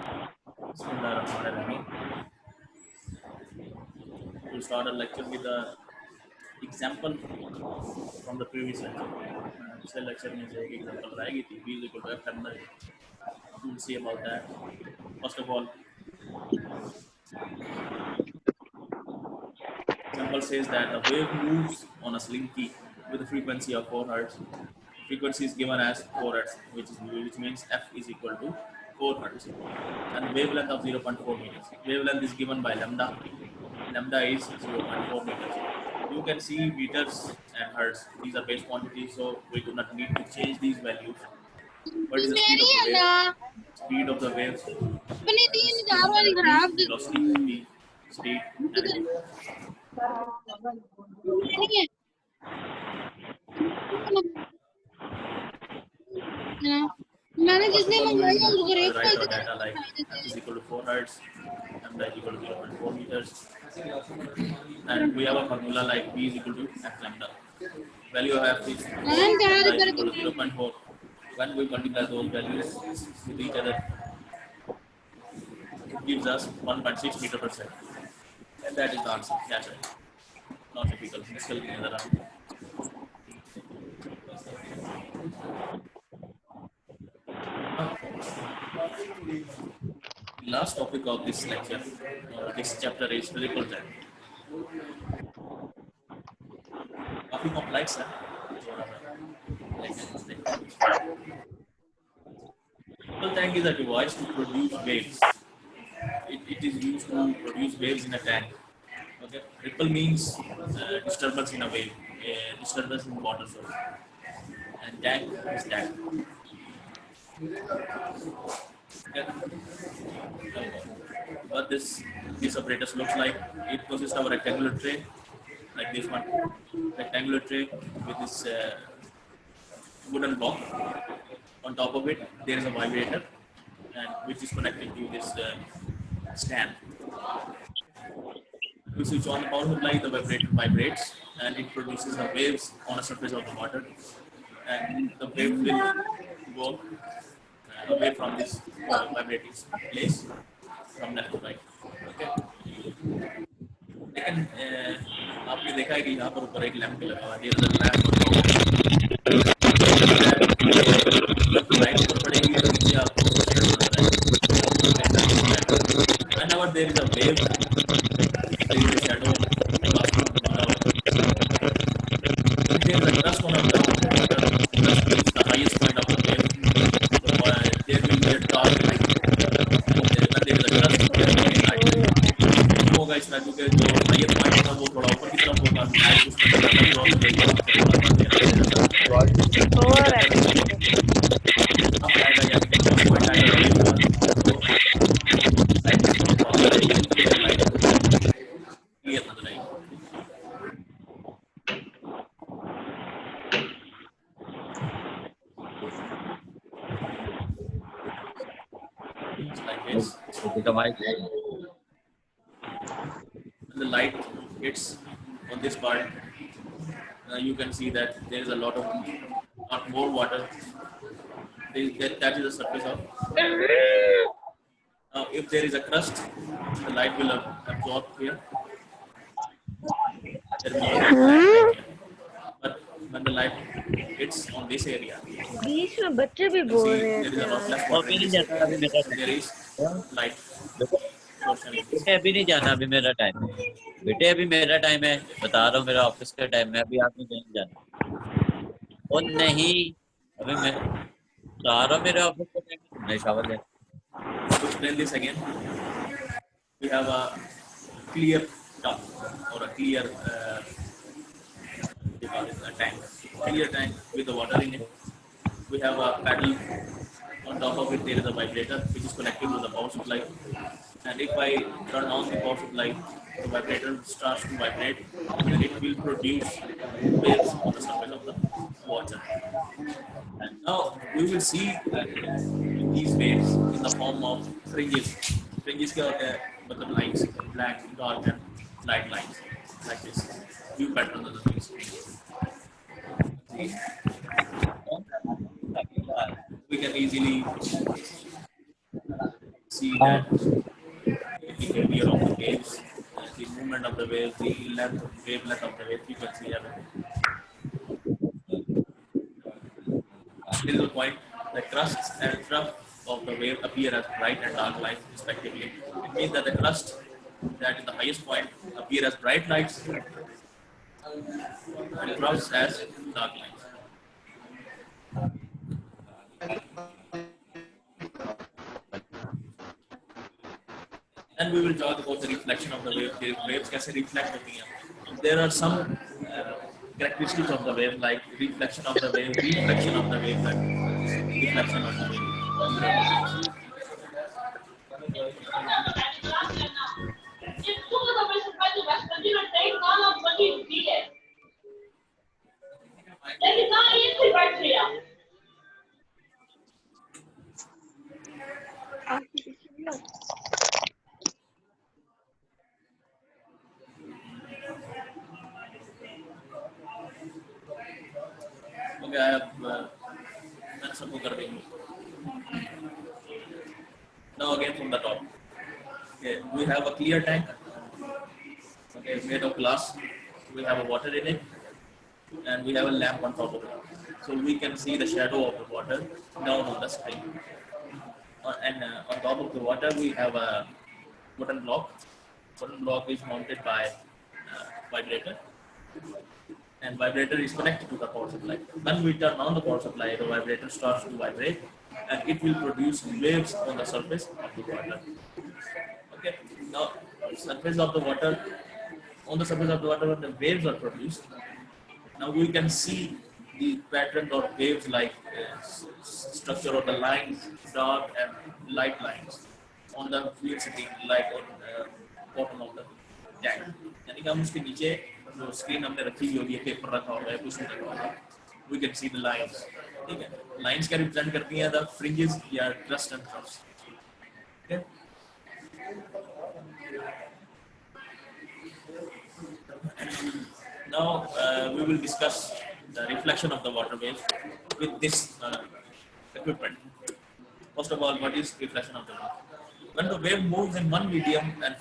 Bismillahirrahmanirrahim. We'll start a lecture with a example from the previous lecture. पिछले lecture में जो एक example बताई गई थी, B is equal to F lambda. We'll see about that. First of all, example says that a wave moves on a slinky with a frequency of 4 hertz. Frequency is given as 4 hertz, which means F is equal to 4 hertz, and wavelength of 0.4 meters. Wavelength is given by lambda. Lambda is 0.4 meters. You can see meters and hertz. These are base quantities, so we do not need to change these values. What is the speed of the wave? Speed of the wave is given by the v, velocity, v, speed, and मैंने first of जितने all we मंगवाई उनको will rate write कर our दिया data like f is equal to 4 hertz, lambda is equal to 0.4 meters, and we have a formula like v is equal to f lambda. Value of f is 4, मैंने कहा lambda is कर equal to 0.4. When we multiply those values with each other, it gives us 1.6 meter per second. And that is the answer. That's it. Not difficult. मुश्किल नहीं है ज़रा. The last topic of this lecture, this chapter is ripple tank. काफी complex है. Ripple tank is a device to produce waves. It is used to produce waves in a tank. Okay. Ripple means disturbance in a wave, disturbance in water source, and tank is tank. Okay. What this apparatus looks like, it consists of a rectangular tray, like this one, rectangular tray with this wooden block. On top of it, there is a vibrator, and which is connected to this stand. We switch on the power supply, the vibrator vibrates, and it produces the waves on the surface of the water, and the wave will go away from this vibrating place from left to right. Okay. लेकिन आपने देखा है कि यहाँ पर ऊपर एक lamp लगा हुआ है. There is a lamp on top. जब लाइट ऊपर पड़ेगी तो नीचे आपको शेड नजर आएगा. Whenever there is a wave, there is a shadow casting on the water. If there is a crust on the water, crust means the highest point of the wave. There will be a dark light. When there is a crust, there will be a light. होगा इस value के जो higher point होगा वो थोड़ा ऊपर की तरफ होगा, उसमें ज़्यादा भी रोशनी देगी, थोड़ा कम देगा. अब आएगा यानी कि जो पॉइंट आएगा वेव का, तो लाइट क्रॉस करेगी, क्लियर लाइट क्लियर नजर आएगी. Like this. When the light hits on this part, you can see that there is a lot more water. That is the surface of. Now, if there is a crust, the light will absorb here. There will be a light here. But when the light hits on this area, बीच में बच्चे भी बोल रहे हैं. there is a lot less water in this area. So there is light portion in this. बेटे अभी नहीं जाना, अभी मेरा टाइम है. बेटे अभी मेरा टाइम है, बता रहा हूँ मेरा ऑफिस का टाइम है, अभी आपने कहीं जाना. और नहीं, अभी मैं बता रहा हूँ मेरे ऑफिस का टाइम है, मैं शावर ले. To explain this again, we have a clear top or a clear tank, clear tank with the water in it. We have a paddle. On top of it, there is a vibrator which is connected to the power supply. And if I turn on the power supply, the vibrator starts to vibrate, and it will produce waves on the surface of the water. And now we will see these waves in the form of fringes. Fringes क्या होते हैं? मतलब lines, black, dark, and light lines, like this. View pattern of the things. We can easily see that the behavior of the waves, the movement of the waves, the length, wavelength of the wave frequency, everything. Till the point, the crusts and trough of the wave appear as bright and dark lights respectively. It means that the crust that is the highest point appear as bright lights and troughs as dark lights. Then we will talk about the reflection of the wave. The waves कैसे reflect होती हैं. There are some characteristics of the wave like reflection of the wave, reflection of the wave, and reflection of the wave. Okay, I have मैंने सबको कर देंगे. Now again from the top. Okay, we have a clear tank. Okay, made of glass. We have a water in it, and we have a lamp on top of it, so we can see the shadow of the water down on the screen. And on top of the water, we have a wooden block. Wooden block is mounted by vibrator, and vibrator is connected to the power supply. When we turn on the power supply, the vibrator starts to vibrate, and it will produce waves on the surface of the water. Okay, now surface of the water, on the surface of the water, when the waves are produced, now we can see the pattern of waves like structure of the lines, dark and light lines on the fluid setting, like on bottom of the tank. यानी कि हम उसके नीचे जो screen हमने रखी हुई होगी, पेपर रखा होगा या कुछ रखा होगा, we can see the lines. ठीक है, lines क्या represent करती हैं? The fringes या crust and troughs. Okay. Now we will discuss the reflection of the water wave with this equipment. First of all, what is reflection of the wave? When the wave moves in one medium and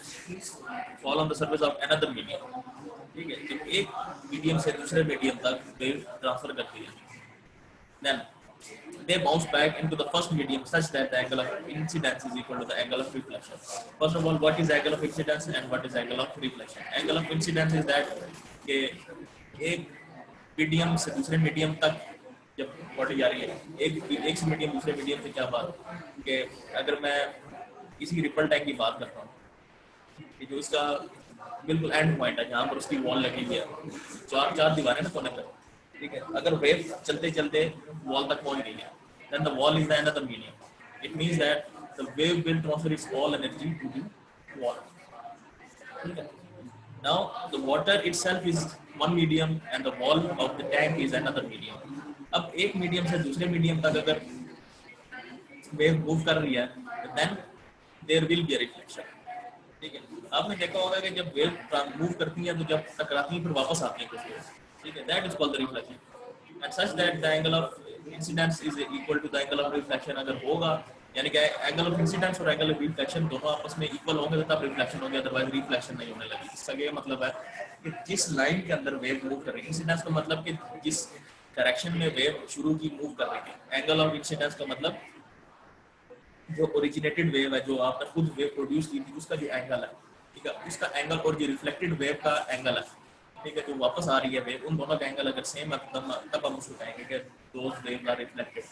fall on the surface of another medium, ठीक है, जब एक medium से दूसरे medium तक wave transfer करती है, then they bounce back into the first medium such that the angle of incidence is equal to the angle of reflection. First of all, what is angle of incidence and what is angle of reflection? Angle of incidence is that कि एक medium से दूसरे medium तक जब body जा रही है, एक से मीडियम दूसरे मीडियम से क्या बात कि अगर मैं किसी रिपल टैंक की बात करता हूँ कि जो इसका बिल्कुल एंड पॉइंट है जहाँ पर उसकी वॉल लगी हुई है, चार दीवारें ना कोने पर, ठीक है, अगर वेव चलते चलते वॉल तक पहुंच गई है, then the wall is the another medium. It means that the wave will transfer its all energy to the wall. ठीक है. Now the water itself is one medium and the wall of the tank is another medium. अब एक medium से दूसरे medium तक अगर wave move कर रही है, then there will be a reflection. ठीक है, आपने देखा होगा कि जब वेव मूव करती है तो जब टकराती है फिर वापस आती है कुछ वेव, ठीक है, that is called the reflection. And such that the angle of incidence is equal to the angle of reflection अगर होगा, यानी कि angle of incidence और angle of reflection दोनों आपस में इक्वल होंगे तो तब रिफ्लेक्शन होगा, अदरवाइज रिफ्लेक्शन नहीं होने लगी. इसका ये मतलब है कि जिस लाइन के अंदर वेव मूव कर रही है, इंसिडेंस का मतलब कि जिस डायरेक्शन में वेव शुरू की मूव कर रही है, एंगल ऑफ इंसिडेंस का मतलब जो ओरिजिनेटेड वेव है, जो आपने खुद वेव प्रोड्यूस की थी, उसका जो एंगल है, ठीक है, उसका एंगल और जो रिफ्लेक्टेड वेव का एंगल है, ठीक है, जो वापस आ रही है वेव, उन दोनों का एंगल अगर सेम है तब हम उसको कहेंगे कि दोज वेव्स आर रिफ्लेक्टेड.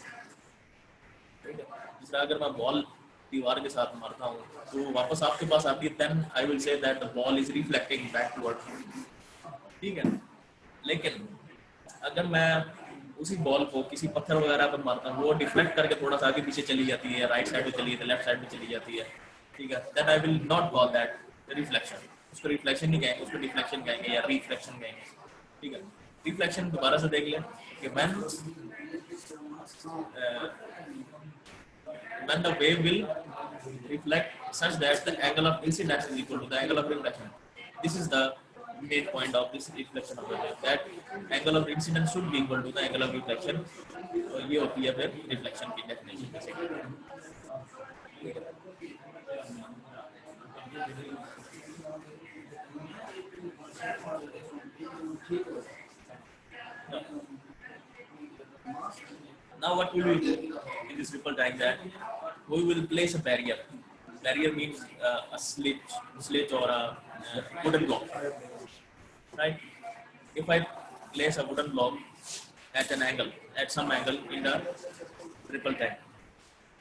ठीक है, दूसरा अगर मैं बॉल दीवार के साथ मारता हूँ तो वापस आपके पास आती है, then I will say that the ball is reflecting back towards you. ठीक है, लेकिन अगर मैं उसी बॉल को किसी पत्थर वगैरह पर मारता हूँ, वो डिफ्लेक्ट करके थोड़ा सा आगे पीछे चली जाती है, राइट साइड में चली जाती है, लेफ्ट साइड में चली जाती है, ठीक है, then I will not call that reflection. उसको रिफ्लेक्शन नहीं कहेंगे, उसको डिफ्लेक्शन कहेंगे या रिफ्लेक्शन कहेंगे. ठीक है, रिफ्लेक्शन दोबारा से देख लें कि when the wave will reflect such that the angle of incidence is equal to the angle of reflection. This is the main point of this reflection of the wave, that angle of incidence should be equal to the angle of reflection. तो ये होती है फिर reflection की definition. Now what we will do in this ripple time that we will place a barrier. Barrier means a slit or a wooden block, right? If I place a wooden block at an angle, at some angle in the ripple time,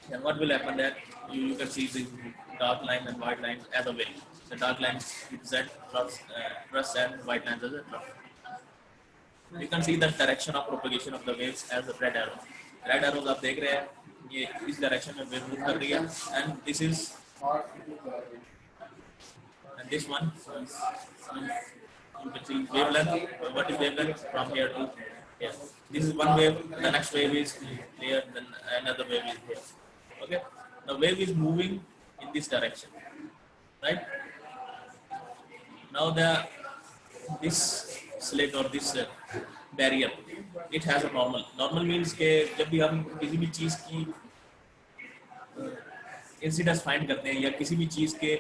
then what will happen that you can see the dark line and white lines as a wave. The dark lines represent thrust and white lines as a thrust. You can see the direction of propagation of the waves as a red arrow. Red arrows आप देख रहे हैं ये इस direction में wave move कर रही है and this is and this one is you can see wavelength. What is wavelength from here to here? This is one wave. The next wave is here. Then another wave is here. Okay. The wave is moving in this direction, right? Now this slit or this barrier, it has a normal. Normal means के जब भी हम किसी भी चीज की incidence find करते हैं या किसी भी चीज के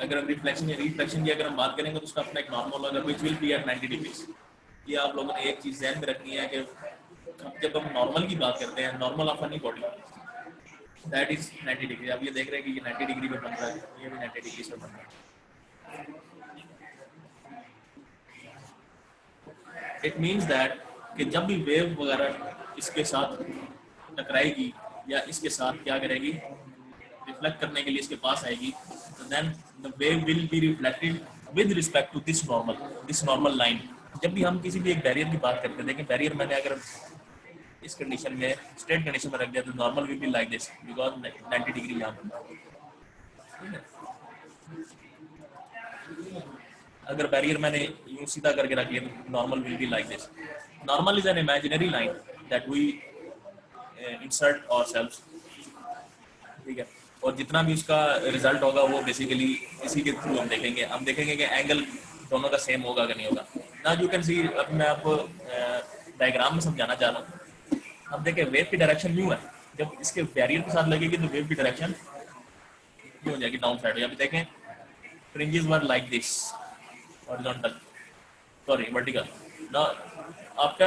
अगर हम रिफ्लेक्शन या रिफ्लेक्शन की अगर हम बात करेंगे तो उसका अपना एक नॉर्मल होगा which will be at 90 degrees. ये आप लोगों ने एक चीज ध्यान में रखनी है कि जब हम नॉर्मल की बात करते हैं, normal of any body that is 90 degree. आप ये देख रहे हैं कि ये 90 डिग्री पे बन रहा है, ये भी 90 डिग्री से बन रहा है। इट मीन्स दैट कि जब भी वेव वगैरह इसके साथ टकराएगी या इसके साथ क्या करेगी, रिफ्लेक्ट करने के लिए इसके पास आएगी, तो then the wave will be reflected with respect to this normal line. जब भी हम किसी भी एक बैरियर की बात करते हैं, देखें बैरियर मैंने अगर इस कंडीशन में स्ट्रेट कंडीशन में रख दिया तो normal will be like this because 90 degree यहाँ पर। अगर बैरियर मैंने यूं सीधा करके रख लिया तो normal will be like this. Normal is an imaginary line that we insert ourselves, ठीक है, और जितना भी उसका रिजल्ट होगा वो बेसिकली इसी के थ्रू हम देखेंगे कि एंगल दोनों का सेम होगा कि नहीं होगा। ना यू कैन सी, अब मैं आपको डायग्राम में समझाना चाह रहा हूँ। अब देखें वेव की डायरेक्शन यूं है, जब इसके बैरियर के साथ लगेगी तो वेव की डायरेक्शन यूं हो जाएगी, डाउन साइड। अभी देखें fringes were like this horizontal, sorry vertical. Now after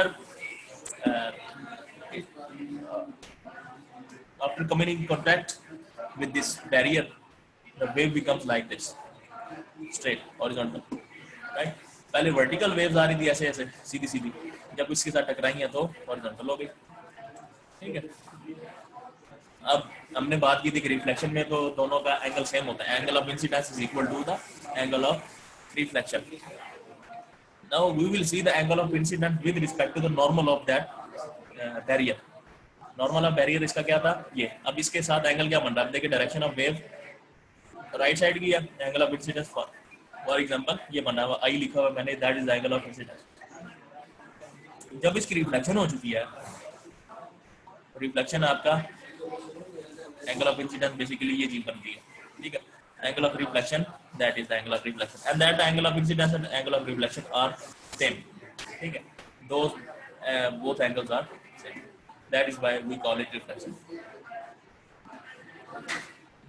coming in contact with this barrier, the wave becomes like this, straight horizontal, right? पहले वर्टिकल वेव्स आ रही थी ऐसे ऐसे सीधी सीधी, जब इसके साथ टकराई हैं तो हॉरिजॉन्टल हो गई, ठीक है। अब हमने बात की थी कि रिफ्लेक्शन में तो दोनों का एंगल सेम होता है, angle of incidence is equal to the angle of reflection. Now we will see the angle of incidence with respect to the normal of that barrier. Normal of barrier इसका क्या था ये। अब इसके साथ angle क्या बन रहा है, देखिए direction of wave right side की है, angle of incidence for example ये बना हुआ आई लिखा हुआ मैंने, that is angle of incidence. जब इसकी रिफ्लेक्शन हो चुकी है, रिफ्लेक्शन आपका एंगल ऑफ इंसिडेंस बेसिकली ये चीज बनती है, ठीक है। Angle of reflection, that is the angle of reflection, and that angle of incidence and angle of reflection are same, ठीक है। Those both angles are same, that is why we call it reflection,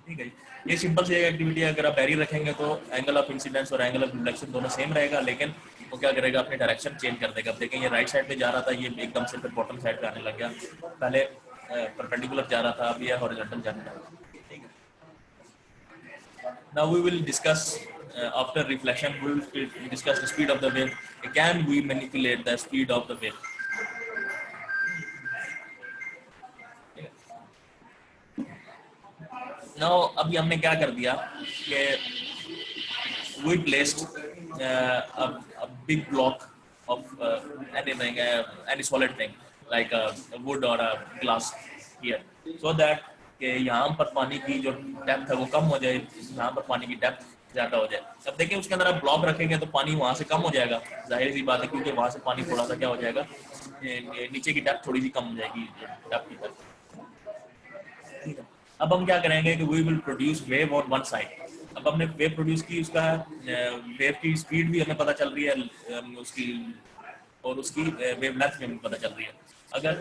ठीक है। ये simple सी activity है, अगर आप barrier रखेंगे तो एंगल ऑफ इंसिडेंस और एंगल ऑफ रिफ्लेक्शन दोनों सेम रहेगा, लेकिन वो क्या करेगा अपनी डायरेक्शन चेंज कर देगा। अब देखें ये राइट साइड पे जा रहा था, ये एकदम से फिर बॉटम साइड पे आने लग गया, पहले परपेंडिकुलर जा रहा था, अब ये हॉरिजॉन्टल जाने लगा। Now we will discuss after reflection, we will discuss the speed of the wave. Can we manipulate the speed of the wave? Now अभी हमने क्या कर दिया कि we placed a big block of anything, any solid thing like a wood or a glass here, so that कि यहाँ पर पानी की जो डेप्थ है वो कम हो जाए, यहाँ पर पानी की डेप्थ ज्यादा हो जाए। अब देखिए उसके अंदर आप ब्लॉक रखेंगे तो पानी वहां से कम हो जाएगा, जाहिर सी बात है, क्योंकि वहां से पानी थोड़ा सा क्या हो जाएगा, नीचे की डेप्थ थोड़ी सी कम हो जाएगी डेप्थ की तरफ, ठीक है। अब हम क्या करेंगे कि we will produce wave on one side. अब हमने वेव प्रोड्यूस की, उसका वेव की स्पीड भी हमें पता चल रही है उसकी, और उसकी वेव लेंथ भी हमें पता चल रही है। अगर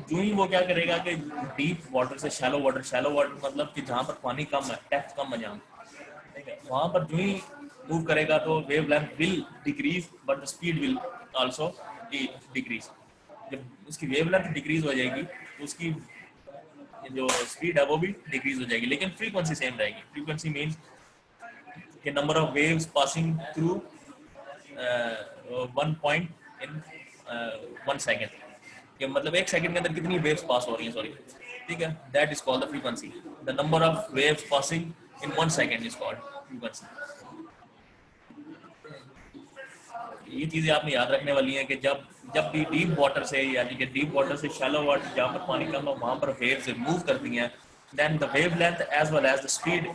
जो ही वो क्या करेगा कि डीप वाटर से शैलो वाटर मतलब कि जहाँ पर पानी कम है, डेप्थ कम है जहाँ, ठीक है, वहाँ पर जो ही मूव करेगा तो wave length will decrease but the speed will also decrease. जब उसकी वेव लेंथ डिक्रीज हो जाएगी तो उसकी जो स्पीड है वो भी डिक्रीज हो जाएगी, लेकिन फ्रीक्वेंसी सेम रहेगी। फ्रीक्वेंसी मीन्स कि number of waves passing through one point in 1 second, कि मतलब 1 सेकेंड के अंदर कितनी वेव्स पास हो रही हैं, सॉरी, ठीक है, that is called the frequency. The number of waves passing in 1 second is called frequency. ये चीजें आपने याद रखने वाली हैं कि जब जब भी डीप वाटर से, यानी कि डीप वाटर से शैलो वाटर जहाँ पर पानी कम हो वहाँ पर वेव्स मूव करती हैं, then the wavelength as well as the speed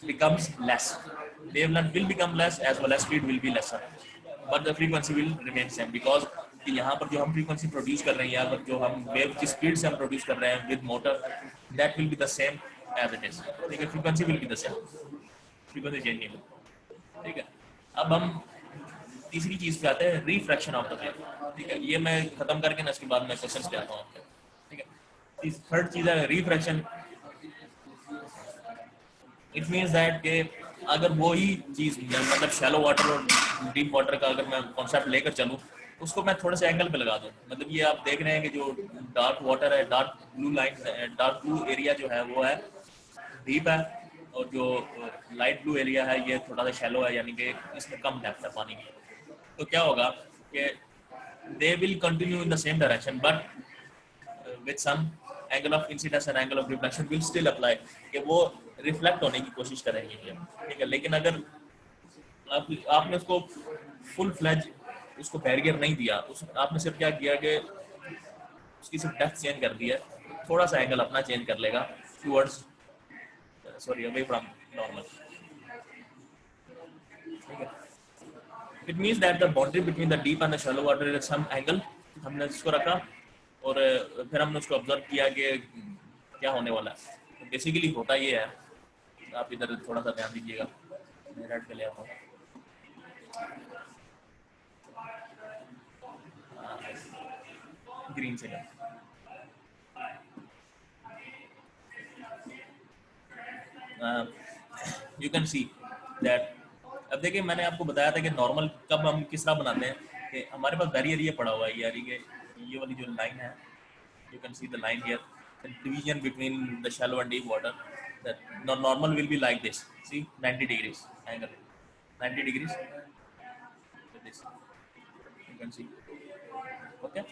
becomes less. Wavelength will become less as well as speed will be lesser, but the frequency will remain same because कि यहाँ पर जो हम frequency produce कर रहे हैं, यहाँ पर जो हम wave की speed से हम produce कर रहे हैं with motor, that will be the same as it is, ठीक है, frequency will be the same, frequency change नहीं होगी, ठीक है। अब हम तीसरी चीज पे आते हैं, रिफ्रैक्शन ऑफ द वेव, ठीक है, ये मैं खत्म करके ना इसके बाद मैं क्वेश्चंस पे आता हूँ आपके, ठीक है। थर्ड चीज है रिफ्रैक्शन। इट मीन्स दैट कि अगर वही चीज मतलब शैलो वाटर और डीप वाटर का अगर मैं कॉन्सेप्ट लेकर चलूँ, उसको मैं थोड़े से एंगल पे लगा दूँ, मतलब ये आप देख रहे हैं कि जो डार्क वाटर है, dark blue line, dark blue area जो है वो है डीप है, और जो लाइट ब्लू एरिया है ये थोड़ा सा शैलो है, यानी कि इसमें कम डेप्थ है पानी की। तो क्या होगा कि they will continue in the same direction but with some angle of incidence and angle of reflection will still apply, कि वो रिफ्लेक्ट होने की कोशिश करेंगे, ठीक है। लेकिन अगर आपने उसको फुल फ्लैज उसको बैरियर नहीं दिया, आपने सिर्फ क्या किया कि उसकी सिर्फ डेप्थ चेंज कर दी है, थोड़ा सा एंगल अपना चेंज कर लेगा towards, sorry, away from normal, ठीक है। It means that the boundary between the deep and the shallow water is some angle, हमने इसको रखा और फिर हमने उसको ऑब्जर्व किया कि क्या होने वाला है। तो बेसिकली होता ये है, आप इधर थोड़ा सा ध्यान दीजिएगा, मैं रेड पे ले आता हूँ, ग्रीन से यू कैन सी दैट। अब देखिए मैंने आपको बताया था कि नॉर्मल कब हम किस तरह बनाते हैं, कि हमारे पास बैरियर ये पड़ा हुआ है, यानी कि ये वाली जो लाइन है, you can see the line here, the division between the shallow and deep water, the normal will be like this, see 90 degrees angle, 90 degrees this, you can see, okay।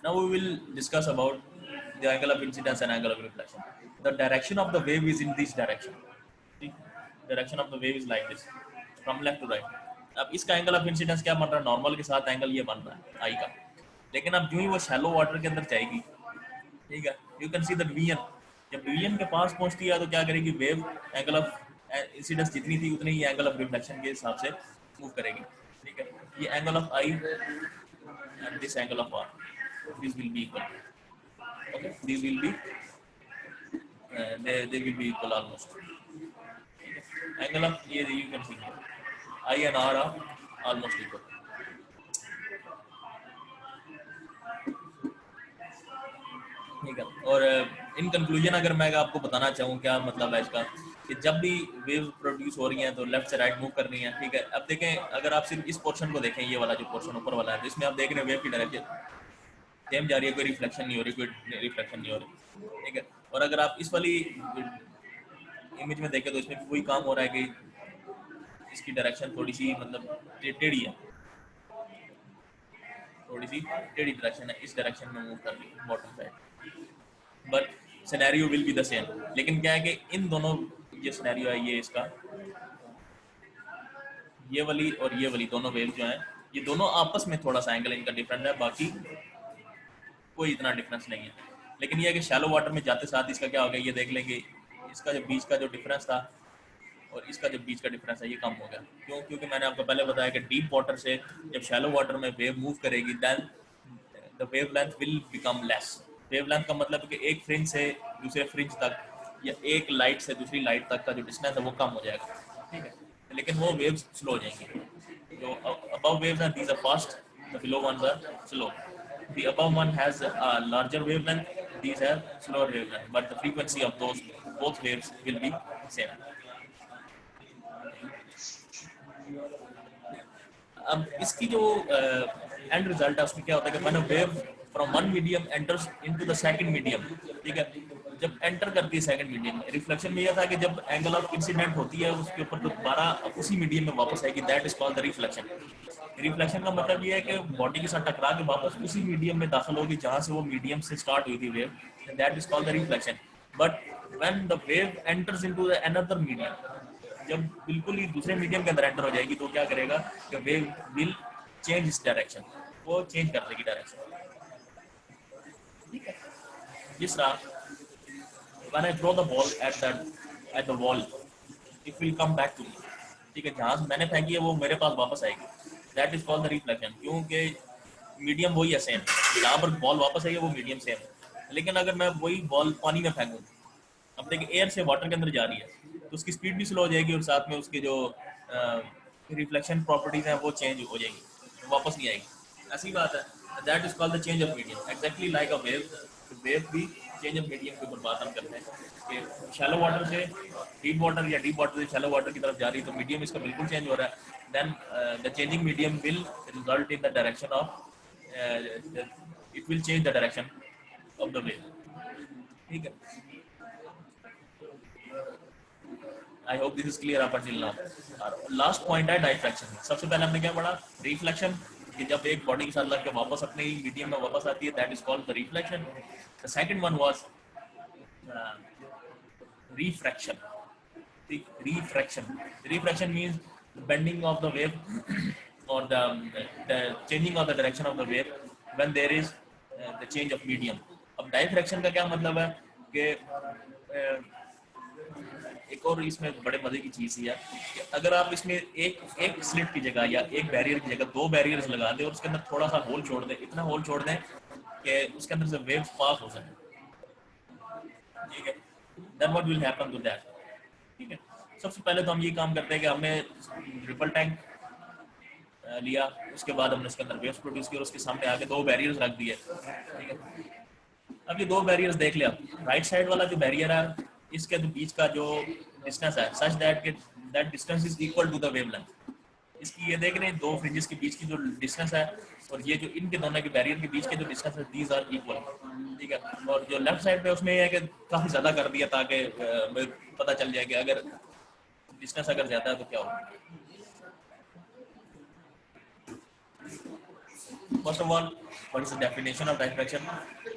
Now we will discuss about the angle of incidence and angle of reflection. The direction of the wave is in this direction. See, direction of the wave is like this, from left to right. अब इसका angle of incidence क्या बन रहा है, normal के साथ angle ये बन रहा है आई का। लेकिन अब जो ही वो शैलो वाटर के अंदर जाएगी, ठीक है, you can see the division, जब डिवीजन के पास पहुंचती है तो क्या करेगी, वेव एंगल ऑफ इंसिडेंस जितनी थी उतनी ही एंगल ऑफ रिफ्लेक्शन के हिसाब से मूव करेगी, ठीक है। ये angle of i and this angle of r, this will be equal, okay, these will be they will be equal almost, angle of ये you can see I and R are almost equal, ठीक है। और in conclusion अगर मैं आपको बताना चाहूँ क्या मतलब है इसका, कि जब भी वेव प्रोड्यूस हो रही हैं तो लेफ्ट से राइट मूव कर रही हैं, ठीक है। अब देखें, अगर आप सिर्फ इस पोर्शन को देखें, ये वाला जो पोर्शन ऊपर वाला है, जिसमें आप देख रहे हैं वेव की डायरेक्शन सेम जा रही है, कोई रिफ्लेक्शन नहीं हो रही, कोई रिफ्लेक्शन नहीं हो रही, ठीक है। और अगर आप इस वाली इमेज में देखें तो इसमें कोई काम हो रहा है कि इसकी डायरेक्शन थोड़ी सी मतलब टेढ़ी है, थोड़ी सी टेढ़ी डायरेक्शन है, इस डायरेक्शन में मूव कर रही है bottom side, but scenario will be the same. लेकिन क्या है कि इन दोनों, ये सिनेरियो है, ये इसका, ये वाली और ये वाली दोनों वेव जो हैं, ये दोनों आपस में थोड़ा सा एंगल इनका डिफरेंट है, बाकी कोई इतना डिफरेंस नहीं है। लेकिन ये है कि शैलो वाटर में जाते साथ इसका क्या हो गया, ये देख लेंगे, इसका जो बीच का जो डिफरेंस था और इसका जो बीच का डिफरेंस है ये कम हो गया। क्यों? क्योंकि मैंने आपको पहले बताया कि डीप वाटर से जब शैलो वाटर में वेव मूव करेगी, then the wave length will become less. Wave length का मतलब कि एक फ्रिंज से दूसरे फ्रिंज तक या एक लाइट से दूसरी लाइट तक का जो डिस्टेंस है वो कम हो जाएगा, ठीक है। लेकिन वो वेव्स स्लो हो जाएंगी। जो above waves are these are fast, the below ones are slow. The above one has a larger wavelength, these have slower wavelength, but the frequency of those both waves will be same. अब इसकी जो and result है उसमें क्या होता है कि when a wave from one medium enters into the second medium, ठीक है, जब एंटर करती है सेकंड मीडियम में, रिफ्लेक्शन में यह था कि जब एंगल ऑफ इंसिडेंट होती है उसके ऊपर तो दोबारा उसी मीडियम में वापस आएगी, that is called the reflection. Reflection का मतलब ये है कि बॉडी के साथ टकरा के वापस उसी मीडियम में दाखिल होगी जहां से वो मीडियम से स्टार्ट हुई थी wave, that is called the reflection. But when the wave enters into the another medium, जब बिल्कुल ही दूसरे मीडियम के अंदर एंटर हो जाएगी तो क्या करेगा कि wave will change its direction, वो चेंज कर देगी डायरेक्शन, ठीक है। जिस तरह when I throw the ball at the wall, it will come back to me, ठीक है, जहाँ मैंने फेंकी है वो मेरे पास वापस आएगी, that is called the reflection, क्योंकि मीडियम वही है सेम, जहाँ पर बॉल वापस आई है वो मीडियम सेम है। लेकिन अगर मैं वही बॉल पानी में फेंकूँ, अब देखिए एयर से वाटर के अंदर जा रही है तो उसकी स्पीड भी स्लो हो जाएगी और साथ में उसके जो रिफ्लेक्शन प्रॉपर्टीज हैं वो चेंज हो जाएगी, वापस नहीं आएगी, ऐसी बात है। That is called the change of medium, exactly like a wave. Wave भी चेंज ऑफ मीडियम के ऊपर बात हम करते हैं कि शैलो वाटर से डीप वाटर या डीप वाटर से शैलो वाटर की तरफ जा रही है तो मीडियम इसका बिल्कुल चेंज हो रहा है, then the changing medium will result in the direction of, it will change the direction of the wave, ठीक है। I hope this is clear up until now. Last point है डाइफ्रैक्शन। सबसे पहले हमने क्या पढ़ा, रिफ्लेक्शन, कि जब एक बॉडी के साथ लग के वापस अपने मीडियम में वापस आती है, that is called the reflection. The second one was refraction. Refraction means bending of the wave or the changing of the direction of the wave when there is the change of medium. अब diffraction का क्या मतलब है कि एक और इसमें बड़े मजे की चीज है कि अगर आप इसमें एक स्लिट की जगह या एक बैरियर की जगह दो बैरियर्स लगा दें और उसके अंदर थोड़ा सा होल छोड़ दें, इतना होल छोड़ दें कि उसके अंदर से वेव्स पास हो सके, ठीक है, then what will happen to that, ठीक है। सबसे पहले तो हम ये काम करते हैं कि हमने ट्रिपल टैंक लिया, उसके बाद हमने इसके अंदर वेव्स प्रोड्यूस किया और उसके सामने आके दो बैरियर्स रख दिए, ठीक है। अब ये दो बैरियर्स देख लिया, राइट साइड वाला जो बैरियर है इसके बीच का जो डिस्टेंस है सच दैट के that distance is equal to the wavelength. इसकी ये देख रहे हैं दो फ्रिंजेस के बीच की जो डिस्टेंस है और ये जो इनके दोनों के बैरियर के बीच के जो डिस्टेंस है, दीज आर इक्वल, ठीक है। और जो लेफ्ट साइड पे उसमें ये है कि काफी ज्यादा कर दिया ताकि पता चल जाए कि अगर डिस्टेंस अगर ज्यादा है तो क्या होगा। First of all, what is the definition of diffraction?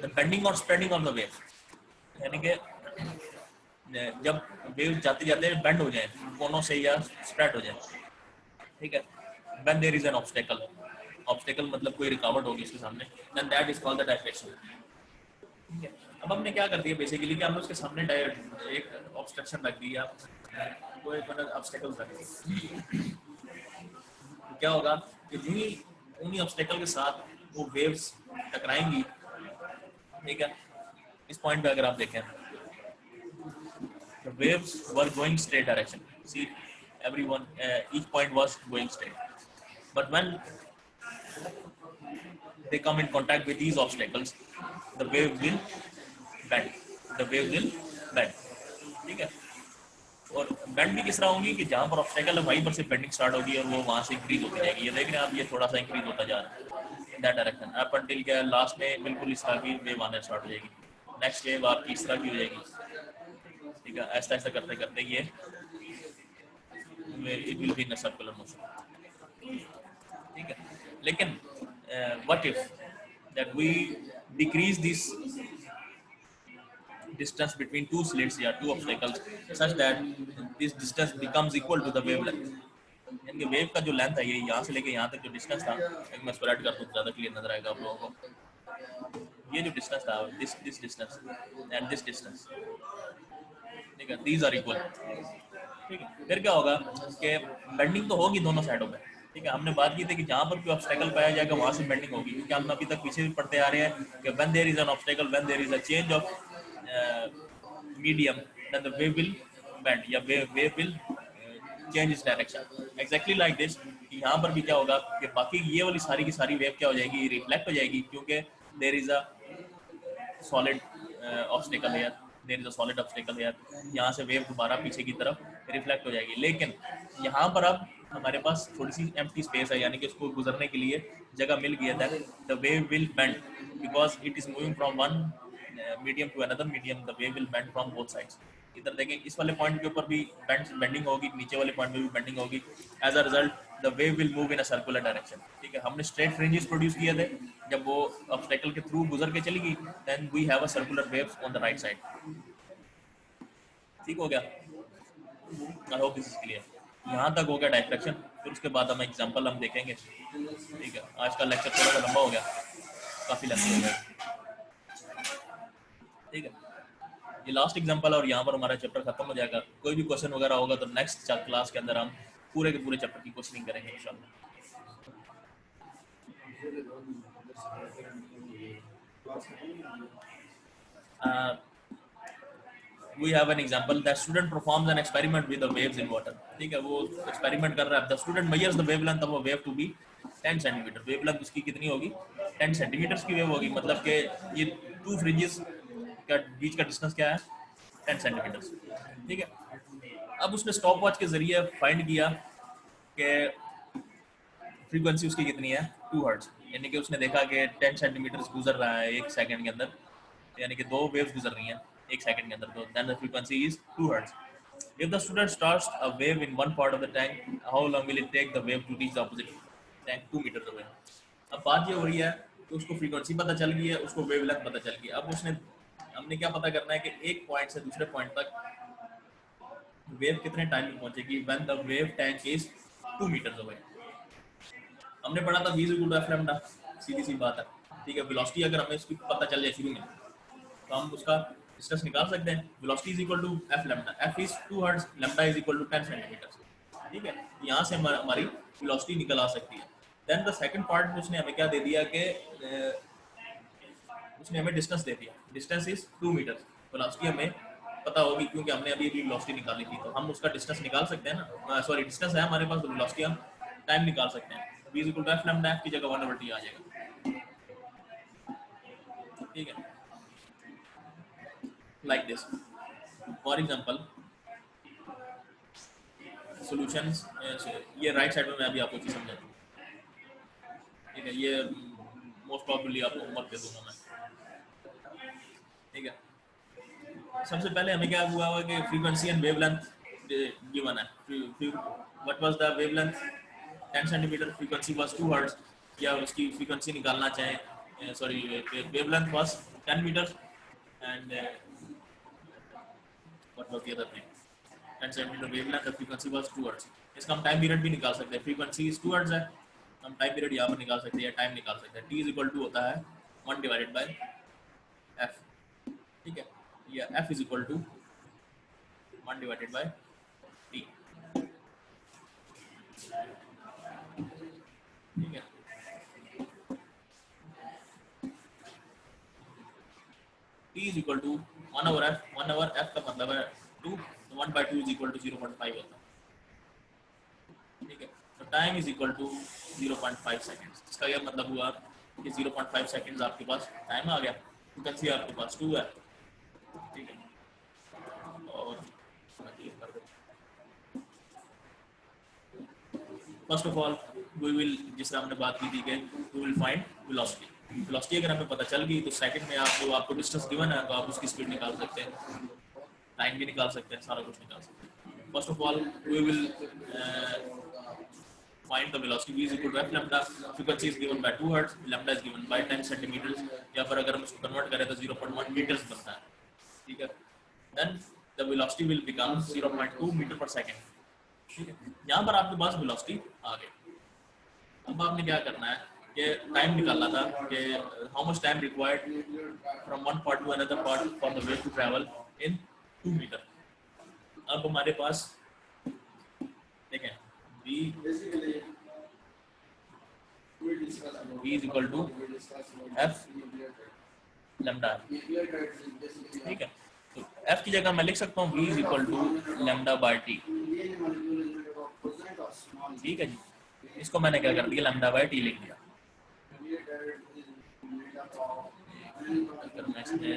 The bending और स्प्रेडिंग ऑफ द वेव, यानी कि जब वेव जाते जाते बेंड हो जाए कोनों से या स्प्रेड हो जाए, ठीक है। When there is an obstacle, obstacle मतलब कोई रुकावट होगी इसके सामने, then that is called the diffraction, ठीक है। अब हमने क्या कर दिया बेसिकली कि हमने उसके सामने एक ऑब्स्ट्रक्शन रख दिया, वो एक ऑब्स्टेकल रख दिया, तो क्या होगा कि उन्हीं ऑब्स्टेकल के साथ वो वेव्स टकराएंगी, ठीक है। इस पॉइंट पे अगर आप देखें, the waves were going straight direction, see everyone each point was going straight, but when they come in contact with these obstacles the wave will bend, ठीक है। और बेंड भी किस तरह होंगी कि जहाँ पर ऑब्स्टेकल है वहीं पर से बेंडिंग स्टार्ट होगी और वो वहाँ से इंक्रीज होती जाएगी। ये देख रहे हैं आप, ये थोड़ा सा इंक्रीज होता जा रहा है in that direction up until के लास्ट में बिल्कुल इस तरह की वेव आना स्टार्ट हो जाएगी, नेक्स्ट वेव आपकी इस तरह की हो जाएगी, ठीक है। ऐसा ऐसा करते करते ये it will be in a circular motion, ठीक है। लेकिन what if that we decrease this distance between two slits या two obstacles such that this distance becomes equal to the wavelength, यानी वेव का जो लेंथ है ये यहाँ से लेके यहाँ तक जो डिस्टेंस था, मैं स्प्रेड कर दूँ ज़्यादा क्लियर नजर आएगा आप लोगों को। ये जो डिस्टेंस था this distance and this distance, ठीक है, दीज आर इक्वल, ठीक है। फिर क्या होगा कि बेंडिंग तो होगी दोनों साइडों पे, ठीक है। हमने बात की थी कि जहाँ पर कोई ऑब्स्टेकल पाया जाएगा वहाँ से बेंडिंग होगी, क्योंकि हम अभी तक पीछे भी पढ़ते आ रहे हैं कि when there is an obstacle, when there is a change of medium, then the wave will bend या wave will change its direction, exactly like this। कि यहाँ पर भी क्या होगा कि बाकी ये वाली सारी की सारी वेव क्या हो जाएगी, रिफ्लेक्ट हो जाएगी, क्योंकि there is a solid obstacle here, there is a solid obstacle here, यहाँ से वेव दोबारा पीछे की तरफ रिफ्लेक्ट हो जाएगी। लेकिन यहाँ पर अब हमारे पास थोड़ी सी एम्प्टी स्पेस है, यानी कि उसको गुजरने के लिए जगह मिल गई है। That the wave will bend because it is moving from one medium to another medium, the wave will bend from both sides. इधर देखें, इस वाले पॉइंट के ऊपर भी बेंडिंग होगी, नीचे वाले पॉइंट में भी बेंडिंग होगी। As a result the wave will move in a circular direction. ठीक है, हमने स्ट्रेट फ्रिंजेस प्रोड्यूस किए थे, जब वो ऑब्स्टेकल के थ्रू गुजर के चली गई, then we have a circular waves on the right side. ठीक हो गया, I hope this is clear. यहाँ तक हो गया डायफ्लेक्शन, फिर उसके बाद हम एग्जांपल हम देखेंगे। ठीक है, आज का लेक्चर थोड़ा सा लंबा हो गया, काफ़ी लंबी हो गया। ठीक है, ये लास्ट एग्जांपल और यहाँ पर हमारा चैप्टर खत्म हो जाएगा। कोई भी क्वेश्चन वगैरह होगा तो नेक्स्ट क्लास के अंदर हम पूरे के पूरे चैप्टर की क्वेश्चनिंग करेंगे इंशाल्लाह। We have an example that student performs an experiment with the waves in water. ठीक है, वो एक्सपेरिमेंट कर रहा है। The student measures the wavelength of a wave to be 10 centimetre. Wavelength उसकी कितनी होगी? 10 सेंटीमीटर्स की वेव होगी, मतलब कि ये टू फ्रिंजेस का बीच का डिस्टेंस क्या है? 10 सेंटीमीटर्स। ठीक है, अब उसने स्टॉप वॉच के जरिए फाइंड किया कि फ्रीक्वेंसी उसकी कितनी है? 2 हर्ट्ज। यानी कि उसने देखा कि 10 सेंटीमीटर गुजर रहा है 1 सेकंड के अंदर, यानी कि 2 वेव्स गुजर रही हैं 1 सेकंड के अंदर, तो then the frequency is 2 hertz. If the student starts a wave in one part of the tank, how long will it take the wave to reach the opposite tank 2 meters away? अब बात ये हो रही है कि उसको frequency पता चल गई है, उसको वेवलेंथ पता चल गई है। अब हमने क्या पता करना है कि एक पॉइंट से दूसरे पॉइंट तक वेव कितने टाइम में पहुंचेगी when the wave tank is 2 meters away। हमने पढ़ा था v = f लैम्डा, सीधी सी बात है। ठीक है, वेलोसिटी अगर हमें इसकी पता चल जाए शुरू में, तो हम उसका डिस्टेंस निकाल सकते हैं। Velocity is equal to f lambda, f is 2 hertz, lambda is equal to 10 centimetre. ठीक है, यहाँ से हमारी वेलोसिटी निकल आ सकती है। देन द सेकंड पार्ट में उसने हमें क्या दे दिया कि उसने हमें डिस्टेंस दे दिया, डिस्टेंस इज 2 मीटर। वेलोसिटी हमें पता होगी क्योंकि हमने अभी वेलोसिटी निकाली थी, तो हम उसका डिस्टेंस निकाल सकते हैं ना। सॉरी, डिस्टेंस है हमारे पास, तो वेलोसिटी हम टाइम निकाल सकते हैं। v = f लैम्डा, f की जगह 1/t आ जाएगा। ठीक है, like this. For example, solutions, ये राइट साइड में मैं अभी आपको चीज समझा दूँ। ठीक है, ये मोस्ट प्रॉब्ली आपको होमवर्क दे दूंगा मैं। ठीक है, सबसे पहले हमें क्या हुआ कि फ्रीक्वेंसी एंड वेवलेंथ गिवन है। What was the wavelength? 10 centimetre, frequency was 2 hertz, या उसकी फ्रीक्वेंसी निकालना चाहें, sorry wavelength was 10 metre and what was the other thing? 10 centimeter wavelength, the frequency was 2 hertz. इसका हम टाइम पीरियड भी निकाल सकते हैं। फ्रीक्वेंसी इज 2 हर्ट्ज है, हम टाइम पीरियड यहाँ पर निकाल सकते हैं, टाइम निकाल सकते हैं। t इज इक्वल टू होता है 1 डिवाइडेड बाय f। ठीक है, या f is equal to 1 divided by t। ठीक है, t is equal to 1 over f। 1 over f का मतलब है 2, तो 1/2 इज इक्वल टू 0.5 होता है। ठीक है, तो time is equal to 0.5 seconds. इसका यह मतलब हुआ कि 0.5 सेकेंड्स आपके पास टाइम आ गया। फ्रीक्वेंसी आपके पास 2 है। ठीक है, और first of all we will, जिस तरह हमने बात की थी कि we will find velocity. Velocity अगर हमें पता चल गई तो सेकंड में आपको डिस्टेंस गिवन है, तो आप उसकी स्पीड निकाल सकते हैं, टाइम भी निकाल सकते हैं, सारा कुछ निकाल सकते हैं। First of all we will find the velocity v is equal to f lambda, frequency is given by 2 hertz, lambda is given by 10 centimeters, या फिर अगर हम इसको कन्वर्ट करें तो 0.1 meters बनता है। ठीक है, then the velocity will become 0.2 meter per second। ठीक है, यहाँ पर आपके पास वेलोसिटी आ गई। अब आपने क्या करना है कि टाइम निकालना था कि how much time required from one part to another part for the wave to travel in 2 meter। अब हमारे पास देखें v is equal to f lambda। ठीक है, तो f की जगह मैं लिख सकता हूँ v is equal to lambda by t। ठीक है जी, इसको मैंने क्या कर दिया, lambda by t लिख दिया। अगर मैं इसमें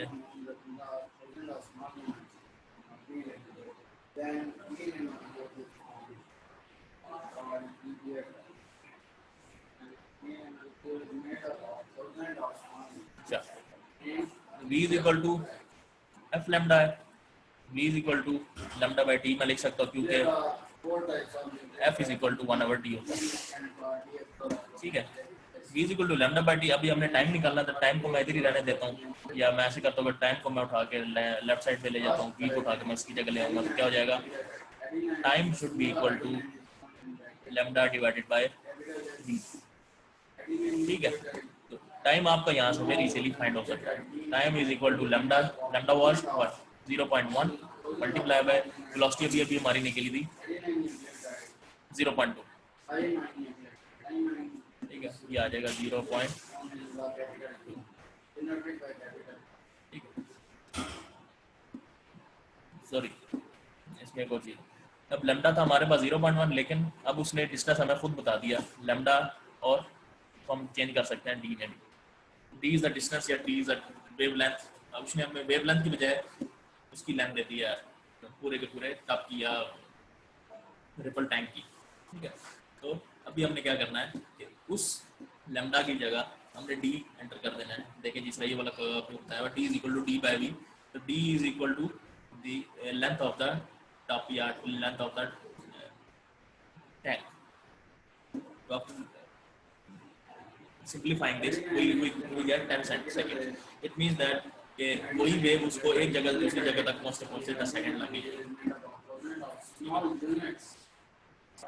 अच्छा, v is equal to f lambda है, v is equal to lambda by t मैं लिख सकता हूँ क्योंकि f is equal to 1/t होता है, ठीक है। v is equal to lambda by t. अभी हमने टाइम निकालना था, टाइम को मैं इधर ही रहने देता हूँ, या मैं ऐसे करता हूँ टाइम को मैं उठा के लेफ्ट साइड पे ले जाता हूँ, v को उठा के मैं इसकी जगह ले आऊँगा, तो क्या हो जाएगा, time should be equal to lambda divided by v, ठीक है। तो टाइम आपका यहाँ से वेरी इजीली फाइंड हो सकता है। Time is equal to lambda, lambda was what 0.1 multiply by velocity अभी हमारी निकली थी 0.2, ठीक है, ये आ जाएगा 0.2, ठीक है, सॉरी इसमें कोई चीज, अब लैम्डा था हमारे पास 0.1, लेकिन अब उसने डिस्टेंस हमें खुद बता दिया लैम्डा, और तो हम चेंज कर सकते हैं डी में भी, d is the distance या t is the wavelength। अब उसने हमें वेवलेंथ की बजाय उसकी लेंथ दे दी है पूरे के पूरे टब की या रिपल टैंक की, ठीक है। तो अभी हमने क्या करना है कि उस लैम्डा की जगह हमने d एंटर कर देना है। देखिए जिस तरह ये वाला कर्व बताया हुआ, d is equal to d by v, तो d is equal to the length of the tub या length of the tank। तो आप simplifying this we get 10 seconds, it means that कोई वेव उसको एक जगह से दूसरी जगह तक पहुंचते 10 सेकंड लगेंगे।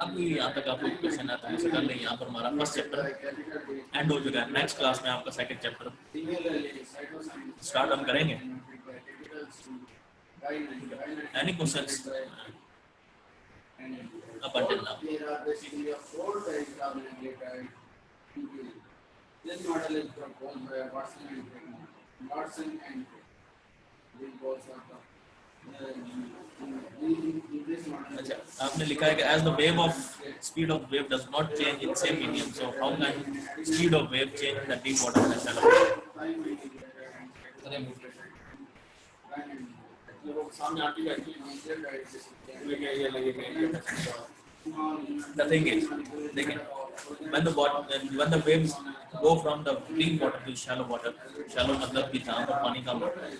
अब यहाँ तक आपको क्वेश्चन आता है तो कर लें। यहाँ पर हमारा फर्स्ट चैप्टर एंड हो चुका है। नेक्स्ट क्लास में आपका सेकंड चैप्टर स्टार्ट हम करेंगे। Any questions up until now? This model is proposed by Watson and अच्छा, आपने लिखा है कि as the wave of speed of wave does not change in same medium, so how can speed of wave change in the deep water and shallow water? The thing is, when the waves go from the deep water to shallow water, shallow मतलब कि जहाँ पर पानी कम होता है,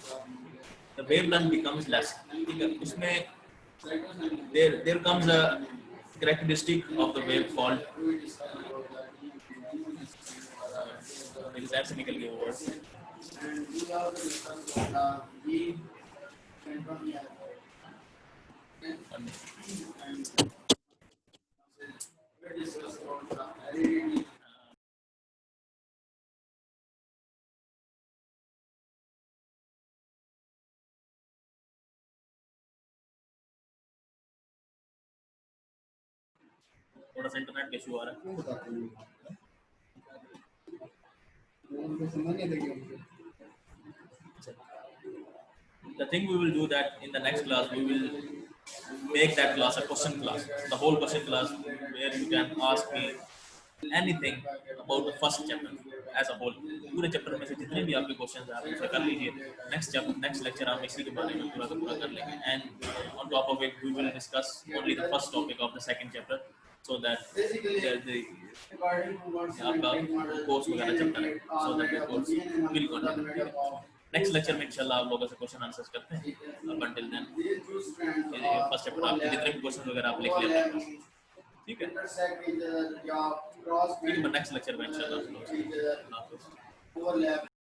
the wavelength becomes less, ठीक है। उसमें there comes a characteristic of the wave called exact निकल गया word, थोड़ा सा इंटरनेट इशू आ रहा है। The thing we will do that in the next class, we will make that class a question class, the whole question class where you can ask me anything about the first chapter as a whole। पूरे chapter में से जितने भी आपके questions हैं आप उनसे कर लीजिए। नेक्स्ट लेक्चर हम इसी के बारे में पूरा का पूरा कर लेंगे, and on top of it we will discuss only the first topic of the second chapter, so that आपका कोर्स वगैरह चलता है, so that the course will continue। Next lecture में इंशाल्लाह आप लोगों से क्वेश्चन आंसर्स करते हैं। अब अंटिल देन फर्स्ट चैप्टर आपके जितने भी क्वेश्चन वगैरह आप लिख लेते हैं, ठीक है। नेक्स्ट लेक्चर में इंशाल्लाह।